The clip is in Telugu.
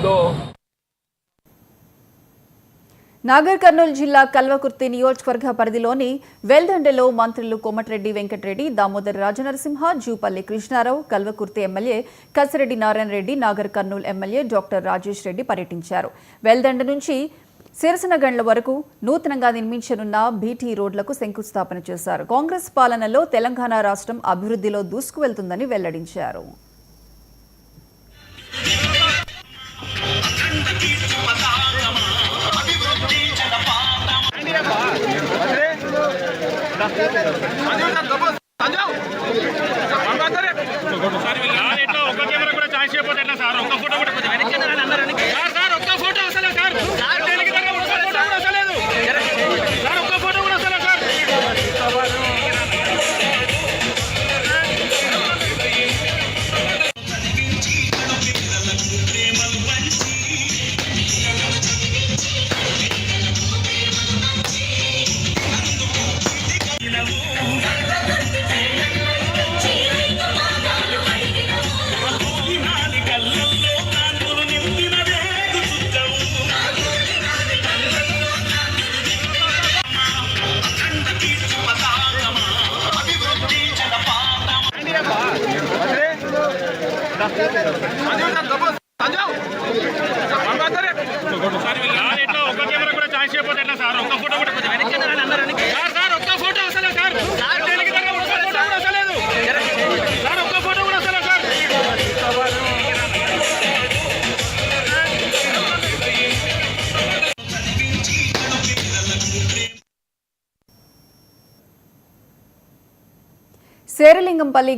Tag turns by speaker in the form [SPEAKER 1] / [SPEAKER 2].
[SPEAKER 1] ఉందో.
[SPEAKER 2] నాగర్ కర్నూలు జిల్లా కల్వకుర్తి నియోజకవర్గ పరిధిలోని వెల్దండెలో మంత్రులు Komatireddy Venkatreddy, Damodar Rajanarasimha, Jupally Krishnarao, Kalwakurthy MLA Kasireddy Narayana Reddy, Nagar Kurnool MLA doctor Rajesh Reddy పర్యటించారు. వెల్దండ నుంచి సిరసనగండ్ల వరకు నూతనంగా నిర్మించనున్న బీటీ రోడ్లకు శంకుస్థాపన చేశారు. కాంగ్రెస్ పాలనలో తెలంగాణ రాష్ట్రం అభివృద్ధిలో దూసుకువెళ్తుందని వెల్లడించారు. శేరలింగంపల్లి